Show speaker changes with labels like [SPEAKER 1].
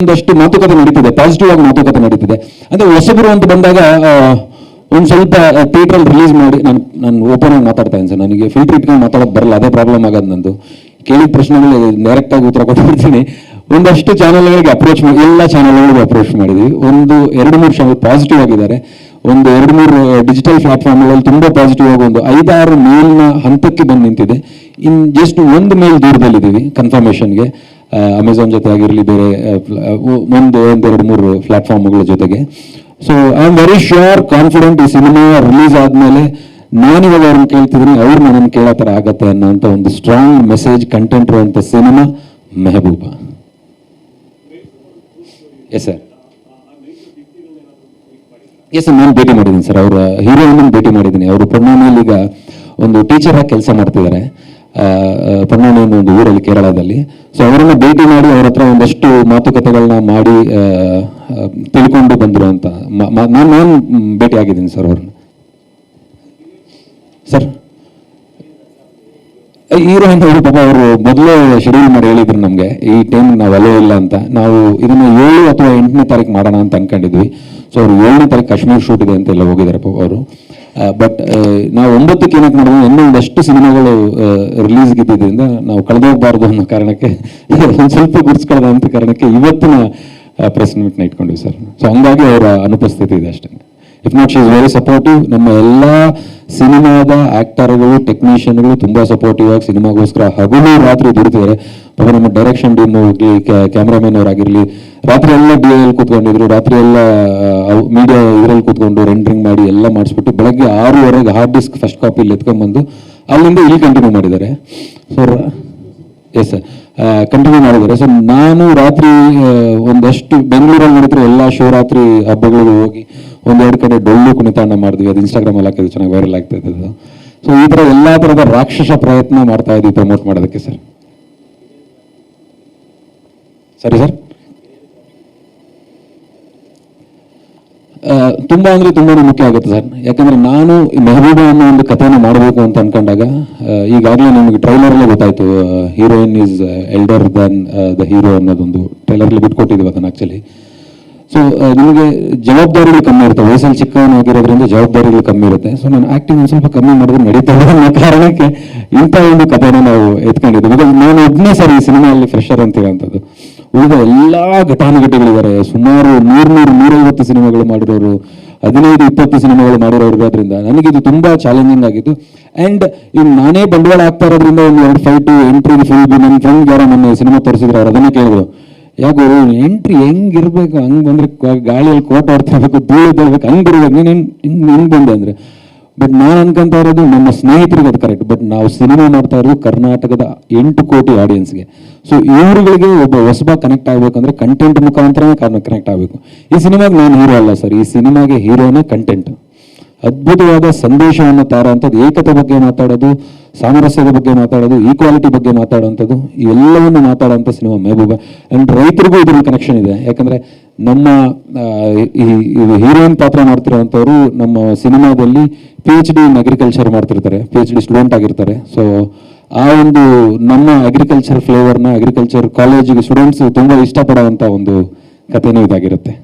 [SPEAKER 1] ಒಂದಷ್ಟು ಮಾತುಕತೆ ನಡೀತಿದೆ, ಪಾಸಿಟಿವ್ ಆಗಿ ಮಾತುಕತೆ ನಡೀತಿದೆ. ಅಂದ್ರೆ ಹೊಸಬರು ಅಂತ ಬಂದಾಗ ಒಂದು ಸ್ವಲ್ಪ ಥಿಯೇಟ್ರಲ್ಲಿ ರಿಲೀಸ್ ಮಾಡಿ ನಾನು ಓಪನ್ ಆಗಿ ಮಾತಾಡ್ತಾ ಇದ್ದೀನಿ ಸರ್. ನನಗೆ ಫಿಲ್ಟರ್ ಇಟ್ಕೊಂಡು ಮಾತಾಡೋದು ಬರಲ್ಲ, ಅದೇ ಪ್ರಾಬ್ಲಮ್ ಆಗೋದು ನಂದು. ಕೇಳಿದ ಪ್ರಶ್ನೆಗಳು ಡೈರೆಕ್ಟ್ ಆಗಿ ಉತ್ತರ ಕೊಟ್ಟಿರ್ತೀನಿ. ಒಂದಷ್ಟು ಚಾನಲ್ಗಳಿಗೆ ಅಪ್ರೋಚ್ ಮಾಡಿ, ಎಲ್ಲ ಚಾನಲ್ಗಳಿಗೆ ಅಪ್ರೋಚ್ ಮಾಡಿದ್ವಿ. ಒಂದು 2-3 ಚಾನಲ್ ಪಾಸಿಟಿವ್ ಆಗಿದ್ದಾರೆ. ಒಂದು 2-3 ಡಿಜಿಟಲ್ ಪ್ಲಾಟ್ಫಾರ್ಮ್ಗಳಲ್ಲಿ ತುಂಬಾ ಪಾಸಿಟಿವ್ ಆಗಿ ಒಂದು 5-6 ಮೇಲ್ನ ಹಂತಕ್ಕೆ ಬಂದು ನಿಂತಿದೆ. ಜಸ್ಟ್ ಒಂದು ಮೇಲ್ ದೂರದಲ್ಲಿದ್ದೀವಿ ಕನ್ಫರ್ಮೇಷನ್ಗೆ. ಅಮೆಝಾನ್ ಜೊತೆ ಆಗಿರಲಿ, ಬೇರೆ ಒಂದು 2-3 ಪ್ಲಾಟ್ಫಾರ್ಮ್ಗಳ ಜೊತೆಗೆ. So I am very sure, confident, ಈ ಸಿನಿಮಾ ರಿಲೀಸ್ ಆದಮೇಲೆ ನಾನಿವಾಗ ಅವ್ರನ್ನ ಕೇಳ್ತಿದ್ದೀನಿ, ಅವ್ರು ನನ್ನನ್ನು ಕೇಳೋ ಥರ ಆಗತ್ತೆ ಅನ್ನೋಂಥ ಒಂದು ಸ್ಟ್ರಾಂಗ್ ಮೆಸೇಜ್ ಕಂಟೆಂಟ್ ಇರುವಂಥ cinema Mehbooba. Yes sir. Yes sir, ನಾನು ಭೇಟಿ ಮಾಡಿದ್ದೀನಿ ಸರ್. ಅವರ ಹೀರೋಯಿನ್ ಭೇಟಿ ಮಾಡಿದ್ದೀನಿ. ಅವರು ಪೊನ್ನಾಣಿಯಲ್ಲಿ ಈಗ ಒಂದು ಟೀಚರ್ ಆಗಿ ಕೆಲಸ ಮಾಡ್ತಿದ್ದಾರೆ, ಪೊನ್ನಾಣಿ ಅನ್ನೋ ಒಂದು ಊರಲ್ಲಿ, ಕೇರಳದಲ್ಲಿ. ಸೊ ಅವರನ್ನು ಭೇಟಿ ಮಾಡಿ ಅವ್ರ ಹತ್ರ ಒಂದಷ್ಟು ಮಾತುಕತೆಗಳನ್ನ ಮಾಡಿ ತಿಳ್ಕೊಂಡು ಬಂದರು ಅಂತ ನಾನು ಭೇಟಿ ಆಗಿದ್ದೀನಿ ಸರ್ ಅವ್ರನ್ನ. ಸರ್ ಹೀರೋಯಿನ್ ಅವರು ಪಾಪ ಅವರು ಮೊದಲೇ ಶೆಡ್ಯೂಲ್ ಮಾಡಿ ಹೇಳಿದ್ರು ನಮಗೆ, ಈ ಟೈಮ್ ನಾವು ಅಲೋ ಇಲ್ಲ ಅಂತ. ನಾವು ಇದನ್ನ 7 ಅಥವಾ 8ನೇ ತಾರೀಕು ಮಾಡೋಣ ಅಂತ ಅನ್ಕೊಂಡಿದ್ವಿ. ಸೊ ಅವ್ರು 7ನೇ ತಾರೀಕು ಕಾಶ್ಮೀರ್ ಶೂಟ್ ಇದೆ ಅಂತ ಎಲ್ಲ ಹೋಗಿದ್ದಾರೆ ಅವರು. ಬಟ್ ನಾವು 9ಕ್ಕೆ ಏನಕ್ಕೆ ಮಾಡಿದ್ವಿ, ಇನ್ನೂ ಒಂದಷ್ಟು ಸಿನಿಮಾಗಳು ರಿಲೀಸ್ಗೆ ಇದ್ದಿದ್ದರಿಂದ ನಾವು ಕಳೆದೋಗ್ಬಾರ್ದು ಅನ್ನೋ ಕಾರಣಕ್ಕೆ, ಒಂದು ಸ್ವಲ್ಪ ಗುರ್ಸ್ಕೊಳ್ಳೋದು ಅಂತ ಕಾರಣಕ್ಕೆ ಇವತ್ತಿನ ಪ್ರೆಸ್ ಮೀಟ್ನ ಇಟ್ಕೊಂಡ್ವಿ ಸರ್. ಸೊ ಹಂಗಾಗಿ ಅವರ ಅನುಪಸ್ಥಿತಿ ಇದೆ ಅಷ್ಟೇ. If not, she is very supportive. ನಮ್ಮ ಎಲ್ಲ ಸಿನಿಮಾದ ಆಕ್ಟರ್ಗಳು, ಟೆಕ್ನಿಷಿಯನ್ಗಳು ತುಂಬಾ ಸಪೋರ್ಟಿವ್ ಆಗಿ ಸಿನಿಮಾಗೋಸ್ಕರ ಹಗಲು ರಾತ್ರಿ ದುಡಿತಿದ್ದಾರೆ. ಪಾಪ ನಮ್ಮ ಡೈರೆಕ್ಷನ್ ಟೀಮ್, ಕ್ಯಾಮ್ರಾಮನ್ ಅವರಾಗಿರಲಿ, ರಾತ್ರಿ ಎಲ್ಲ DIL ಕೂತ್ಕೊಂಡಿದ್ರು, ರಾತ್ರಿ ಎಲ್ಲ ಮೀಡಿಯಾ ಇದರಲ್ಲಿ ಕೂತ್ಕೊಂಡು ರೆಂಡರಿಂಗ್ ಮಾಡಿ ಎಲ್ಲ ಮಾಡಿಸ್ಬಿಟ್ಟು ಬೆಳಗ್ಗೆ 6:30ಗೆ ಹಾರ್ಡ್ ಡಿಸ್ಕ್ ಫಸ್ಟ್ ಕಾಪಿಲಿ ಎತ್ಕೊಂಡ್ಬಂದು ಅಲ್ಲಿಂದ ಇಲ್ಲಿ ಕಂಟಿನ್ಯೂ ಮಾಡಿದ್ದಾರೆ. ಸೊ ಎಸ್ ಸರ್, ಕಂಟಿನ್ಯೂ ಮಾಡಿದ್ದಾರೆ. ಸೊ ನಾನು ರಾತ್ರಿ ಒಂದಷ್ಟು ಬೆಂಗಳೂರಲ್ಲಿ ನಡೆದ್ರೆ ಎಲ್ಲ ಶಿವರಾತ್ರಿ ಹಬ್ಬಗಳಿಗೂ ಹೋಗಿ 1-2 ಕಡೆ ಡೊಳ್ಳು ಕುಣಿತಾಂಡ ಮಾಡಿದ್ವಿ. ಅದು ಇನ್ಸ್ಟಾಗ್ರಾಮಲ್ಲಿ ಹಾಕಿದ್ರು, ಚೆನ್ನಾಗಿ ವೈರಲ್ ಆಗ್ತಾ ಇದ್ದದ್ದು. ಸೊ ಈ ಥರ ಎಲ್ಲ ಥರದ ರಾಕ್ಷಸ ಪ್ರಯತ್ನ ಮಾಡ್ತಾ ಇದ್ವಿ ಪ್ರಮೋಟ್ ಮಾಡೋದಕ್ಕೆ ಸರ್. ಸರಿ ಸರ್. ತುಂಬಾ ಅಂದ್ರೆ ತುಂಬಾನೇ ಮುಖ್ಯ ಆಗುತ್ತೆ ಸರ್. ಯಾಕಂದ್ರೆ ನಾನು ಮೆಹಬೂಬಾ ಅನ್ನೋ ಒಂದು ಕಥೆನ ಮಾಡಬೇಕು ಅಂತ ಅನ್ಕೊಂಡಾಗ, ಈಗಾಗಲೇ ನಿಮಗೆ ಟ್ರೈಲರ್ಲ್ಲೇ ಗೊತ್ತಾಯ್ತು, heroine is elder Dhan the hero ಅನ್ನೋದೊಂದು ಟ್ರೈಲರ್ಲಿ ಬಿಟ್ಕೊಟ್ಟಿದ್ದೀವಿ ಅದನ್ನ ಆಕ್ಚುಲಿ. ಸೊ ನಿಮಗೆ ಜವಾಬ್ದಾರಿಗಳು ಕಮ್ಮಿ ಇರುತ್ತೆ, ವಯಸ್ಸಲ್ಲಿ ಚಿಕ್ಕವನಾಗಿರೋದ್ರಿಂದ ಜವಾಬ್ದಾರಿಗಳು ಕಮ್ಮಿ ಇರುತ್ತೆ. ಸೊ ನಾನು ಆಕ್ಟಿಂಗ್ ಒಂದು ಸ್ವಲ್ಪ ಕಮ್ಮಿ ಮಾಡಿದ್ರೆ ನಡೀತದೆ ಅನ್ನೋ ಕಾರಣಕ್ಕೆ ಇಂಥ ಒಂದು ಕಥೆನ ನಾವು ಎತ್ಕೊಂಡಿದ್ವಿ. ಬಿಕಾಸ್ ನಾನು ಒಬ್ಬನೇ ಸರ್ ಈ ಸಿನಿಮಾಯಲ್ಲಿ ಫ್ರೆಶರ್ ಅಂತಿರೋಂಥದ್ದು. ಉಳಿದ ಎಲ್ಲ ಘಟಾನುಘಟಿಗಳಿದ್ದಾರೆ. ಸುಮಾರು 100-150 ಸಿನಿಮಾಗಳು ಮಾಡಿರೋರು, 15-20 ಸಿನಿಮಾಗಳು ಮಾಡಿರೋರು ಇರೋದ್ರಿಂದ ನನಗಿದು ತುಂಬಾ ಚಾಲೆಂಜಿಂಗ್ ಆಗಿತ್ತು. ಅಂಡ್ ಇನ್ನು ನಾನೇ ಬಂಡವಾಳ ಆಗ್ತಾ ಇರೋದ್ರಿಂದ ಒಂದು 2 ಫೈಟು ಎಂಟ್ರಿ ಫುಲ್. ನನ್ನ ಫ್ರೆಂಡ್ ಯಾರೋ ನನ್ನ ಸಿನಿಮಾ ತೋರಿಸಿದ್ರು, ಅವ್ರು ಅದನ್ನೇ ಕೇಳಿದ್ರು, ಯಾಕೋ ಎಂಟ್ರಿ ಹೆಂಗಿರ್ಬೇಕು, ಹಂಗೆ ಬಂದ್ರೆ ಗಾಳಿಯಲ್ಲಿ ಕೋಟ ಆಡ್ತಿರ್ಬೇಕು, ಧೂಳು ತರಬೇಕು, ಹಂಗಿರ್ಬೇಕು, ನೀನು ಹಿಂಗೆ ಬಂದೆ ಅಂದ್ರೆ. ಬಟ್ ನಾನು ಅನ್ಕೊಂತ ಇರೋದು ನಮ್ಮ ಸ್ನೇಹಿತರಿಗೆ ಅದು ಕರೆಕ್ಟ್. ಬಟ್ ನಾವು ಸಿನಿಮಾ ಮಾಡ್ತಾ ಇರೋದು ಕರ್ನಾಟಕದ 8 ಕೋಟಿ ಆಡಿಯನ್ಸ್ಗೆ. ಸೊ ಇವ್ರುಗಳಿಗೆ ಒಬ್ಬ ಹೊಸಬ ಕನೆಕ್ಟ್ ಆಗಬೇಕಂದ್ರೆ ಕಂಟೆಂಟ್ ಮುಖಾಂತರನೇ ಕನೆಕ್ಟ್ ಆಗಬೇಕು. ಈ ಸಿನಿಮಾಗೆ ನಾನು ಹೀರೋ ಅಲ್ಲ ಸರ್, ಈ ಸಿನಿಮಾಗೆ ಹೀರೋನೇ ಕಂಟೆಂಟ್. ಅದ್ಭುತವಾದ ಸಂದೇಶವನ್ನು ತಾರೋಂಥದ್ದು, ಏಕತೆ ಬಗ್ಗೆ ಮಾತಾಡೋದು, ಸಾಮರಸ್ಯದ ಬಗ್ಗೆ ಮಾತಾಡೋದು, ಈಕ್ವಾಲಿಟಿ ಬಗ್ಗೆ ಮಾತಾಡೋಂಥದ್ದು, ಇವೆಲ್ಲವನ್ನು ಮಾತಾಡೋಂಥ ಸಿನಿಮಾ ಮೆಹಬೂಬ. ಆ್ಯಂಡ್ ರೈತರಿಗೂ ಇದ್ರಲ್ಲಿ ಕನೆಕ್ಷನ್ ಇದೆ. ಯಾಕಂದರೆ ನಮ್ಮ ಈ ಹೀರೋಯಿನ್ ಪಾತ್ರ ಮಾಡ್ತಿರೋವಂಥವ್ರು ನಮ್ಮ ಸಿನಿಮಾದಲ್ಲಿ PhD ಇನ್ ಅಗ್ರಿಕಲ್ಚರ್ ಮಾಡ್ತಿರ್ತಾರೆ, PhD ಸ್ಟೂಡೆಂಟ್ ಆಗಿರ್ತಾರೆ. ಸೊ ಆ ಒಂದು ನಮ್ಮ ಅಗ್ರಿಕಲ್ಚರ್ ಫ್ಲೇವರ್ನ ಅಗ್ರಿಕಲ್ಚರ್ ಕಾಲೇಜಿಗೆ ಸ್ಟೂಡೆಂಟ್ಸ್ ತುಂಬ ಇಷ್ಟಪಡೋವಂಥ ಒಂದು ಕಥೆನೂ ಇದಾಗಿರುತ್ತೆ.